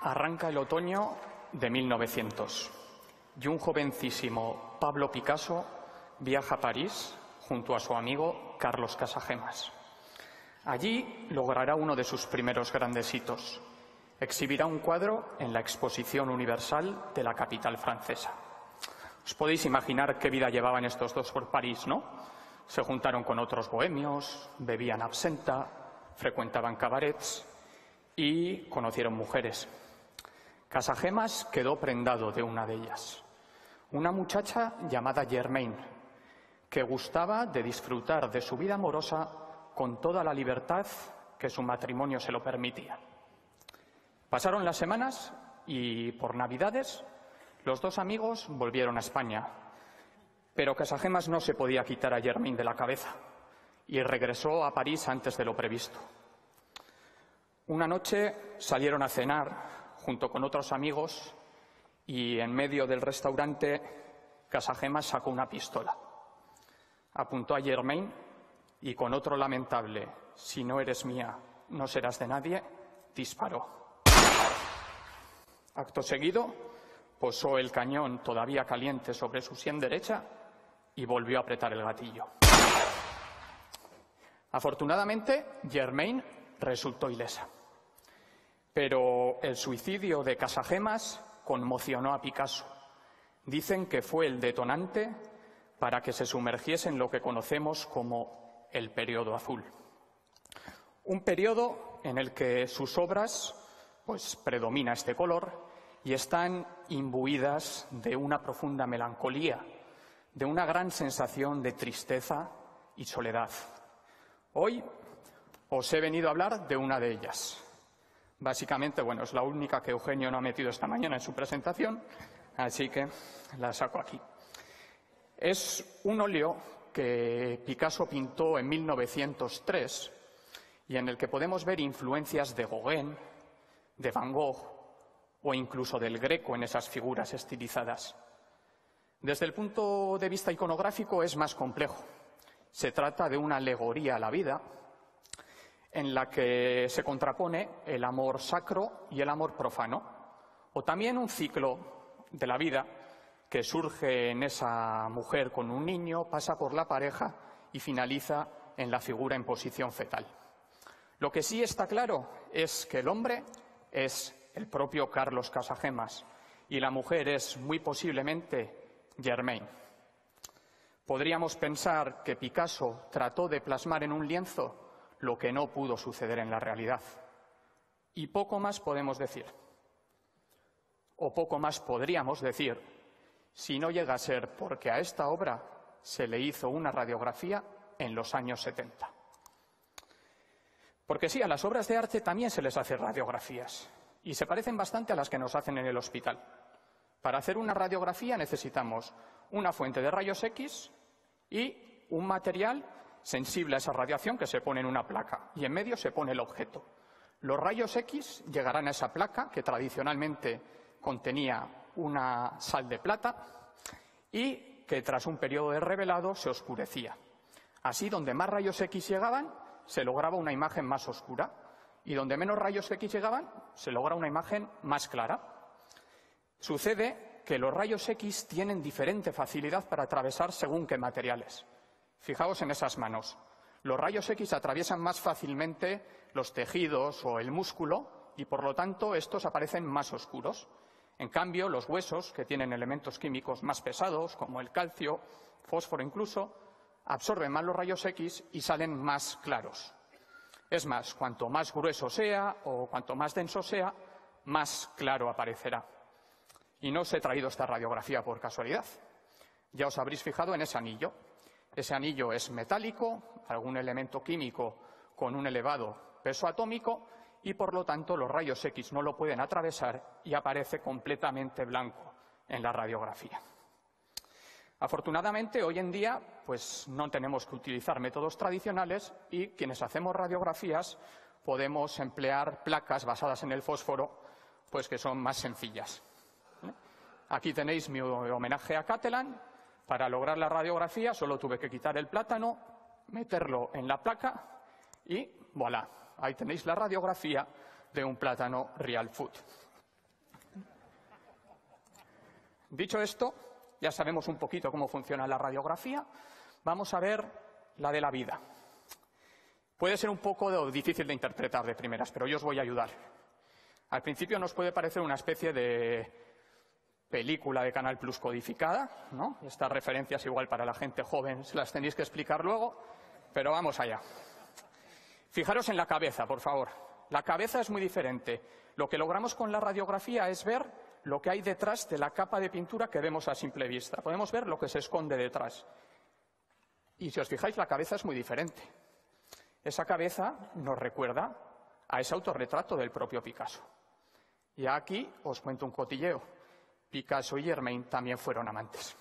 Arranca el otoño de 1900 y un jovencísimo Pablo Picasso viaja a París junto a su amigo Carlos Casagemas. Allí logrará uno de sus primeros grandes hitos. Exhibirá un cuadro en la Exposición Universal de la capital francesa. Os podéis imaginar qué vida llevaban estos dos por París, ¿no? Se juntaron con otros bohemios, bebían absenta, frecuentaban cabarets y conocieron mujeres. Casagemas quedó prendado de una de ellas, una muchacha llamada Germaine, que gustaba de disfrutar de su vida amorosa con toda la libertad que su matrimonio se lo permitía. Pasaron las semanas y por Navidades los dos amigos volvieron a España, pero Casagemas no se podía quitar a Germaine de la cabeza y regresó a París antes de lo previsto. Una noche salieron a cenar junto con otros amigos y en medio del restaurante Casagemas sacó una pistola. Apuntó a Germaine y con otro lamentable "si no eres mía, no serás de nadie", disparó. Acto seguido, posó el cañón todavía caliente sobre su sien derecha y volvió a apretar el gatillo. Afortunadamente, Germaine resultó ilesa. Pero el suicidio de Casagemas conmocionó a Picasso. Dicen que fue el detonante para que se sumergiese en lo que conocemos como el periodo azul. Un periodo en el que sus obras predomina este color y están imbuidas de una profunda melancolía, de una gran sensación de tristeza y soledad. Hoy os he venido a hablar de una de ellas. Básicamente, es la única que Eugenio no ha metido esta mañana en su presentación, así que la saco aquí. Es un óleo que Picasso pintó en 1903 y en el que podemos ver influencias de Gauguin, de Van Gogh o incluso del Greco en esas figuras estilizadas. Desde el punto de vista iconográfico es más complejo. Se trata de una alegoría a la vida en la que se contrapone el amor sacro y el amor profano, o también un ciclo de la vida que surge en esa mujer con un niño, pasa por la pareja y finaliza en la figura en posición fetal. Lo que sí está claro es que el hombre es el propio Carlos Casagemas y la mujer es muy posiblemente Germaine. Podríamos pensar que Picasso trató de plasmar en un lienzo lo que no pudo suceder en la realidad. Y poco más podemos decir, o poco más podríamos decir, si no llega a ser porque a esta obra se le hizo una radiografía en los años 70. Porque sí, a las obras de arte también se les hace radiografías, y se parecen bastante a las que nos hacen en el hospital. Para hacer una radiografía necesitamos una fuente de rayos X y un material sensible a esa radiación que se pone en una placa y en medio se pone el objeto. Los rayos X llegarán a esa placa que tradicionalmente contenía una sal de plata y que tras un periodo de revelado se oscurecía. Así, donde más rayos X llegaban, se lograba una imagen más oscura y donde menos rayos X llegaban, se logra una imagen más clara. Sucede que los rayos X tienen diferente facilidad para atravesar según qué materiales. Fijaos en esas manos. Los rayos X atraviesan más fácilmente los tejidos o el músculo y, por lo tanto, estos aparecen más oscuros. En cambio, los huesos, que tienen elementos químicos más pesados, como el calcio, fósforo incluso, absorben más los rayos X y salen más claros. Es más, cuanto más grueso sea o cuanto más denso sea, más claro aparecerá. Y no os he traído esta radiografía por casualidad. Ya os habréis fijado en ese anillo. Ese anillo es metálico, algún elemento químico con un elevado peso atómico y, por lo tanto, los rayos X no lo pueden atravesar y aparece completamente blanco en la radiografía. Afortunadamente, hoy en día, no tenemos que utilizar métodos tradicionales y quienes hacemos radiografías podemos emplear placas basadas en el fósforo, que son más sencillas. Aquí tenéis mi homenaje a Catalan. Para lograr la radiografía solo tuve que quitar el plátano, meterlo en la placa y voilà, ahí tenéis la radiografía de un plátano real food. Dicho esto, ya sabemos un poquito cómo funciona la radiografía. Vamos a ver la de la vida. Puede ser un poco difícil de interpretar de primeras, pero yo os voy a ayudar. Al principio nos puede parecer una especie de película de Canal Plus codificada, ¿no? Estas referencias igual para la gente joven se las tenéis que explicar luego, pero vamos allá. Fijaros en la cabeza, por favor. La cabeza es muy diferente. Lo que logramos con la radiografía es ver lo que hay detrás de la capa de pintura que vemos a simple vista. Podemos ver lo que se esconde detrás. Y si os fijáis, la cabeza es muy diferente. Esa cabeza nos recuerda a ese autorretrato del propio Picasso. Y aquí os cuento un cotilleo. Picasso y Germain también fueron amantes.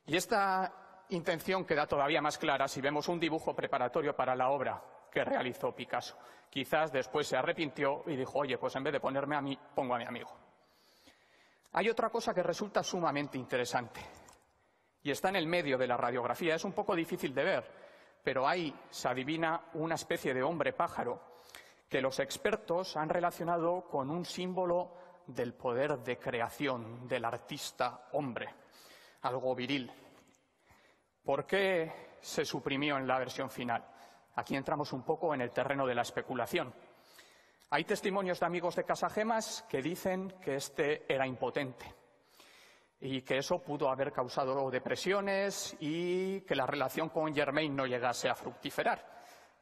Y esta intención queda todavía más clara si vemos un dibujo preparatorio para la obra que realizó Picasso. Quizás después se arrepintió y dijo, oye, pues en vez de ponerme a mí, pongo a mi amigo. Hay otra cosa que resulta sumamente interesante y está en el medio de la radiografía. Es un poco difícil de ver, pero ahí se adivina una especie de hombre pájaro que los expertos han relacionado con un símbolo del poder de creación del artista hombre, algo viril. ¿Por qué se suprimió en la versión final? Aquí entramos un poco en el terreno de la especulación. Hay testimonios de amigos de Casagemas que dicen que este era impotente y que eso pudo haber causado depresiones y que la relación con Germain no llegase a fructiferar.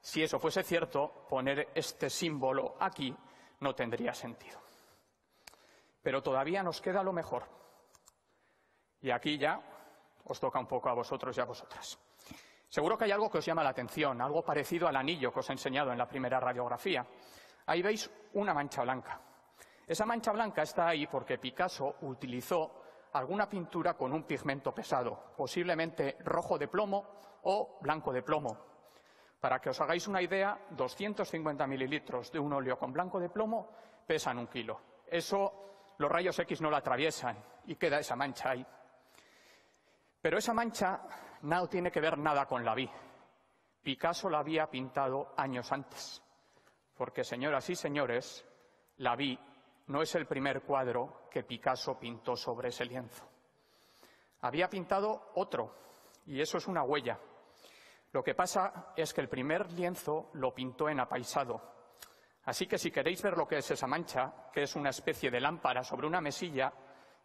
Si eso fuese cierto, poner este símbolo aquí no tendría sentido. Pero todavía nos queda lo mejor. Y aquí ya os toca un poco a vosotros y a vosotras. Seguro que hay algo que os llama la atención, algo parecido al anillo que os he enseñado en la primera radiografía. Ahí veis una mancha blanca. Esa mancha blanca está ahí porque Picasso utilizó alguna pintura con un pigmento pesado, posiblemente rojo de plomo o blanco de plomo. Para que os hagáis una idea, 250 mililitros de un óleo con blanco de plomo pesan 1 kilo. Eso los rayos X no lo atraviesan y queda esa mancha ahí. Pero esa mancha no tiene que ver nada con la Vie. Picasso la había pintado años antes. Porque, señoras y señores, la Vie no es el primer cuadro que Picasso pintó sobre ese lienzo. Había pintado otro, y eso es una huella. Lo que pasa es que el primer lienzo lo pintó en apaisado. Así que si queréis ver lo que es esa mancha, que es una especie de lámpara sobre una mesilla,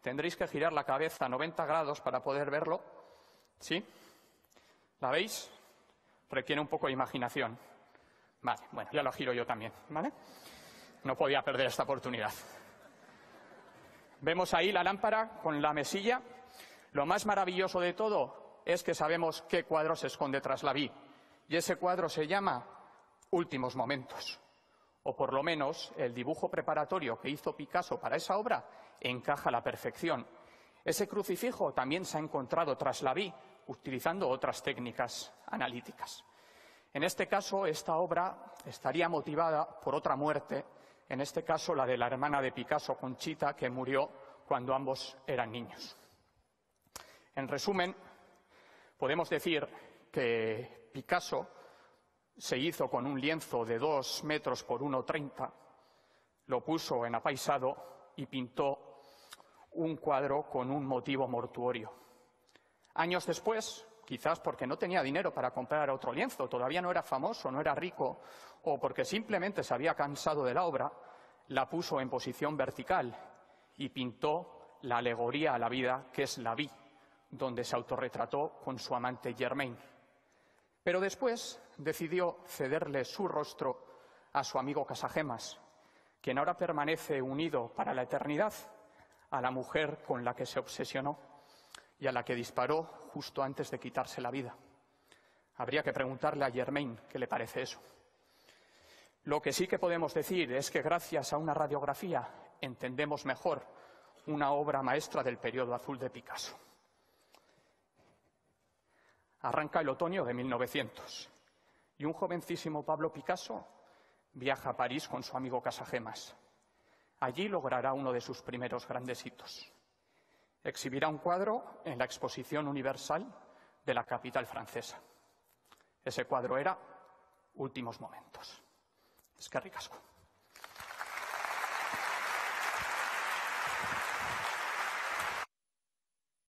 tendréis que girar la cabeza a 90 grados para poder verlo. ¿Sí? ¿La veis? Requiere un poco de imaginación. Vale, bueno, ya lo giro yo también, ¿vale? No podía perder esta oportunidad. Vemos ahí la lámpara con la mesilla. Lo más maravilloso de todo es que sabemos qué cuadro se esconde tras la Vie. Y ese cuadro se llama Últimos momentos. O por lo menos el dibujo preparatorio que hizo Picasso para esa obra encaja a la perfección. Ese crucifijo también se ha encontrado tras la Vie, utilizando otras técnicas analíticas. En este caso, esta obra estaría motivada por otra muerte, en este caso la de la hermana de Picasso, Conchita, que murió cuando ambos eran niños. En resumen, podemos decir que Picasso se hizo con un lienzo de 2 metros por 1,30, lo puso en apaisado y pintó un cuadro con un motivo mortuorio. Años después, quizás porque no tenía dinero para comprar otro lienzo, todavía no era famoso, no era rico, o porque simplemente se había cansado de la obra, la puso en posición vertical y pintó la alegoría a la vida, que es la Vie, donde se autorretrató con su amante Germain. Pero después decidió cederle su rostro a su amigo Casagemas, quien ahora permanece unido para la eternidad a la mujer con la que se obsesionó y a la que disparó justo antes de quitarse la vida. Habría que preguntarle a Germain qué le parece eso. Lo que sí que podemos decir es que gracias a una radiografía entendemos mejor una obra maestra del periodo azul de Picasso. Arranca el otoño de 1900 y un jovencísimo Pablo Picasso viaja a París con su amigo Casagemas. Allí logrará uno de sus primeros grandes hitos. Exhibirá un cuadro en la Exposición Universal de la capital francesa. Ese cuadro era Últimos momentos. Eskerrik asko.